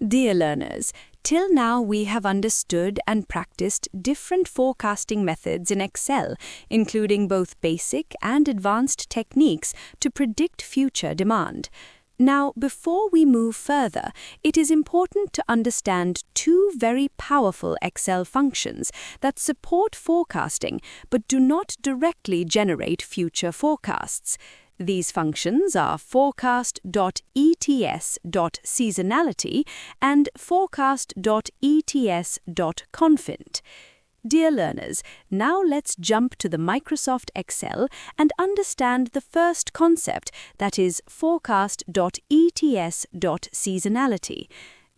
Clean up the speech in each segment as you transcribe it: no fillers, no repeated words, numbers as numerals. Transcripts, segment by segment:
Dear learners, till now we have understood and practiced different forecasting methods in Excel, including both basic and advanced techniques to predict future demand. Now, before we move further, it is important to understand two very powerful Excel functions that support forecasting but do not directly generate future forecasts. These functions are FORECAST.ETS.SEASONALITY and FORECAST.ETS.CONFINT. Dear learners, now let's jump to the Microsoft Excel and understand the first concept, that is FORECAST.ETS.SEASONALITY.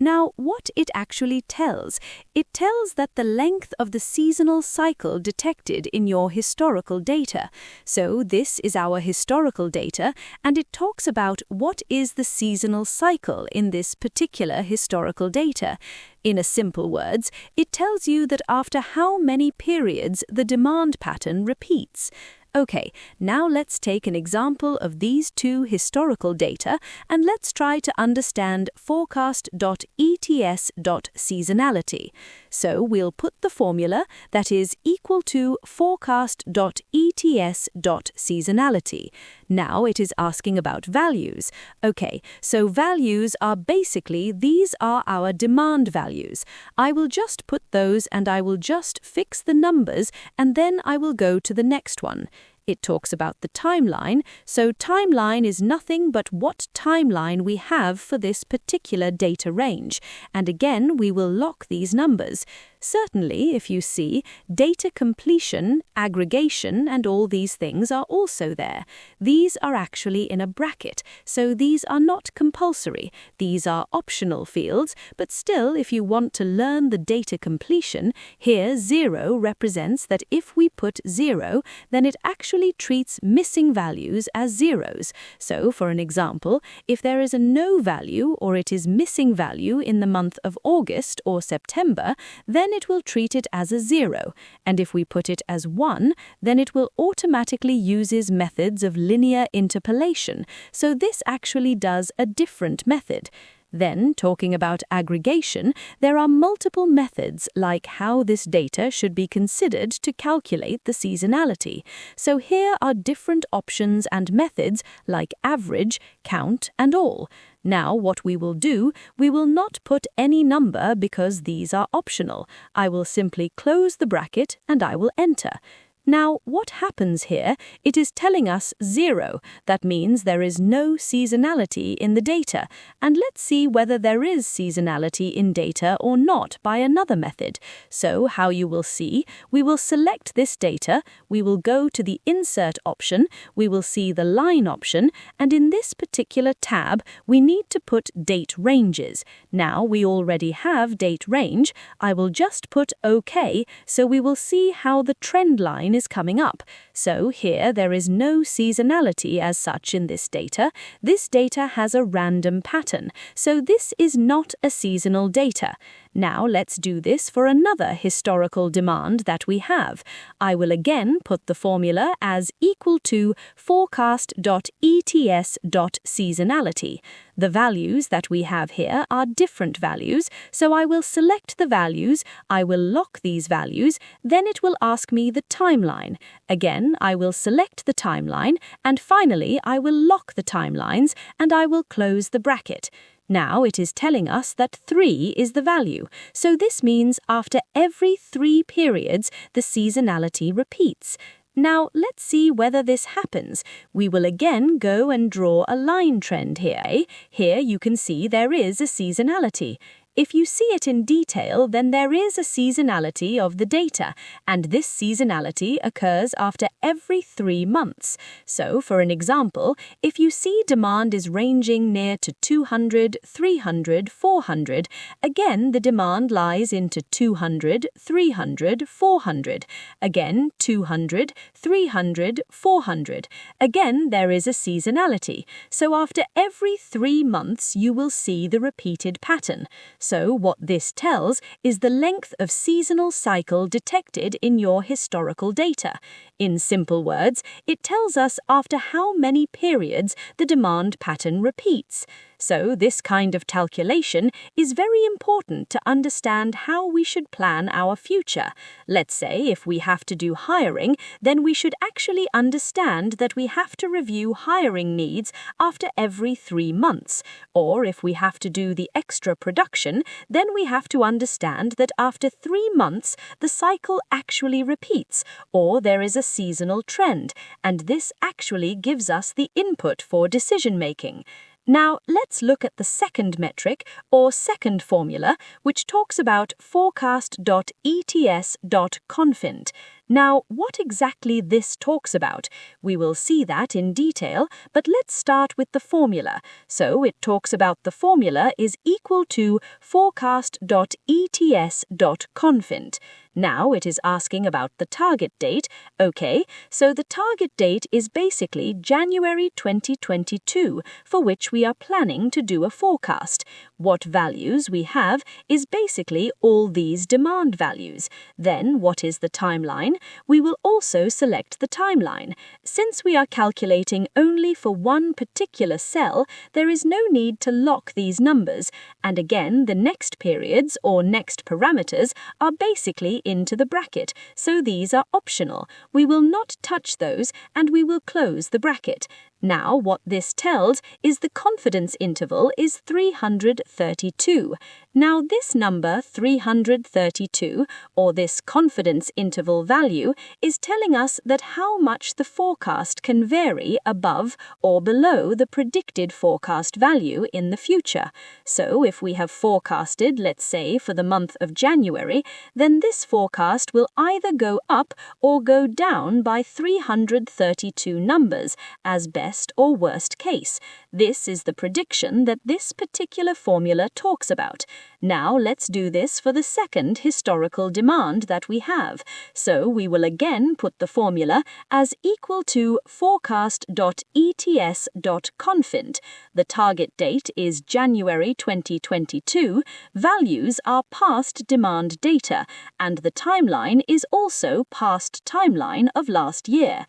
Now, what it actually tells? It tells that the length of the seasonal cycle detected in your historical data. So this is our historical data, and it talks about what is the seasonal cycle in this particular historical data. In simple words, it tells you that after how many periods the demand pattern repeats. Okay, now let's take an example of these two historical data and let's try to understand FORECAST.ETS.SEASONALITY. So we'll put the formula that is equal to FORECAST.ETS.SEASONALIty. Now it is asking about values. Okay, so values are basically, these are our demand values. I will just put those and I will just fix the numbers and then I will go to the next one. It talks about the timeline, so timeline is nothing but what timeline we have for this particular data range, and again we will lock these numbers. Certainly, if you see, data completion, aggregation, and all these things are also there. These are actually in a bracket, so these are not compulsory. These are optional fields, but still, if you want to learn the data completion, here 0 represents that if we put 0, then it actually treats missing values as zeros. So, for an example, if there is a no value or it is missing value in the month of August or September, then it will treat it as a 0, and if we put it as 1, then it will automatically uses methods of linear interpolation, so this actually does a different method. Then, talking about aggregation, there are multiple methods like how this data should be considered to calculate the seasonality. So here are different options and methods like average, count, and all. Now, what we will do, we will not put any number because these are optional. I will simply close the bracket and I will enter. Now, what happens here? It is telling us 0. That means there is no seasonality in the data. And let's see whether there is seasonality in data or not by another method. So, how you will see, we will select this data, we will go to the Insert option, we will see the Line option, and in this particular tab, we need to put Date Ranges. Now, we already have Date Range. I will just put OK, so we will see how the trend line is coming up. So here there is no seasonality as such in this data. This data has a random pattern, so this is not a seasonal data. Now let's do this for another historical demand that we have. I will again put the formula as equal to FORECAST.ETS.SEASONALITY. The values that we have here are different values, so I will select the values, I will lock these values, then it will ask me the timeline. Again, I will select the timeline, and finally I will lock the timelines, and I will close the bracket. Now it is telling us that 3 is the value, so this means after every 3 periods the seasonality repeats. Now let's see whether this happens. We will again go and draw a line trend here. Here you can see there is a seasonality. If you see it in detail, then there is a seasonality of the data, and this seasonality occurs after every 3 months. So, for an example, if you see demand is ranging near to 200, 300, 400, again the demand lies into 200, 300, 400, again 200, 300, 400. Again, there is a seasonality. So after every 3 months, you will see the repeated pattern. So what this tells is the length of seasonal cycle detected in your historical data. In simple words, it tells us after how many periods the demand pattern repeats. So this kind of calculation is very important to understand how we should plan our future. Let's say if we have to do hiring, then we should actually understand that we have to review hiring needs after every 3 months. Or if we have to do the extra production, then we have to understand that after 3 months, the cycle actually repeats, or there is a seasonal trend, and this actually gives us the input for decision making. Now, let's look at the second metric, or second formula, which talks about FORECAST.ETS.CONFINT. Now, what exactly this talks about? We will see that in detail, but let's start with the formula. So, it talks about the formula is equal to FORECAST.ETS.CONFINT. Now it is asking about the target date. Okay, so the target date is basically January 2022, for which we are planning to do a forecast. What values we have is basically all these demand values. Then what is the timeline? We will also select the timeline. Since we are calculating only for one particular cell, there is no need to lock these numbers. And again, the next periods or next parameters are basically into the bracket, so these are optional. We will not touch those, and we will close the bracket. Now, what this tells is the confidence interval is 332. Now, this number 332, or this confidence interval value, is telling us that how much the forecast can vary above or below the predicted forecast value in the future. So, if we have forecasted, let's say, for the month of January, then this forecast will either go up or go down by 332 numbers, as best or worst case. This is the prediction that this particular formula talks about. Now let's do this for the second historical demand that we have. So we will again put the formula as equal to FORECAST.ETS.CONFINT. The target date is January 2022, values are past demand data, and the timeline is also past timeline of last year.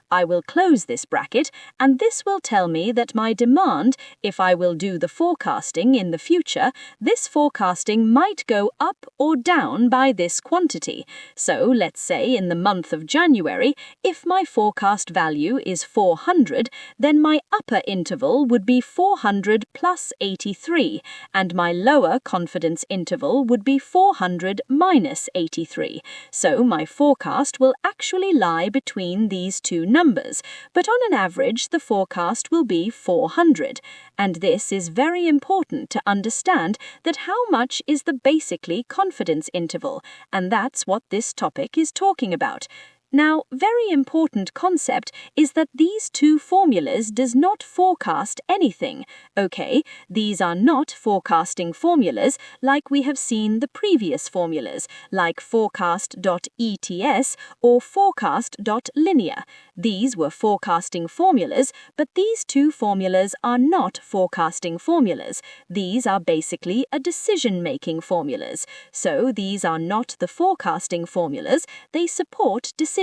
I will close this bracket, and this will tell me that my demand, if I will do the forecasting in the future, this forecasting might go up or down by this quantity. So let's say in the month of January, if my forecast value is 400, then my upper interval would be 400 plus 83, and my lower confidence interval would be 400 minus 83. So my forecast will actually lie between these two numbers, but on an average the forecast will be 400, and this is very important to understand that how much is the basically confidence interval, and that's what this topic is talking about. Now, very important concept is that these two formulas does not forecast anything. Okay, these are not forecasting formulas like we have seen the previous formulas, like FORECAST.ETS or FORECAST.linear. These were forecasting formulas, but these two formulas are not forecasting formulas. These are basically a decision-making formulas. So these are not the forecasting formulas, they support decision-making.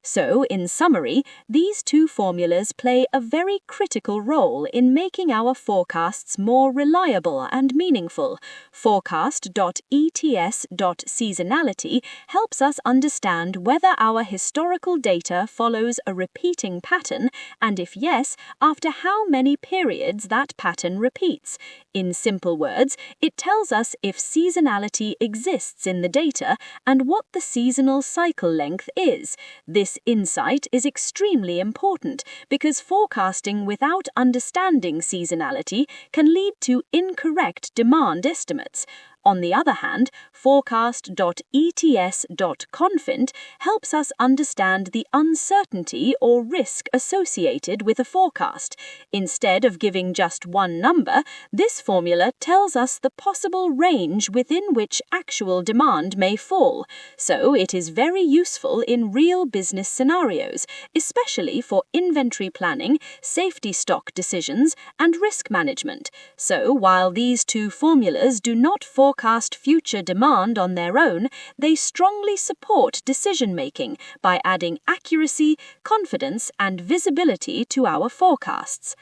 So, in summary, these two formulas play a very critical role in making our forecasts more reliable and meaningful. FORECAST.ETS.SEASONALITY helps us understand whether our historical data follows a repeating pattern, and if yes, after how many periods that pattern repeats. In simple words, it tells us if seasonality exists in the data and what the seasonal cycle length is. This insight is extremely important because forecasting without understanding seasonality can lead to incorrect demand estimates. On the other hand, FORECAST.ETS.CONFINT helps us understand the uncertainty or risk associated with a forecast. Instead of giving just one number, this formula tells us the possible range within which actual demand may fall. So it is very useful in real business scenarios, especially for inventory planning, safety stock decisions, and risk management. So while these two formulas do not forecast forecast future demand on their own, they strongly support decision-making by adding accuracy, confidence, and visibility to our forecasts.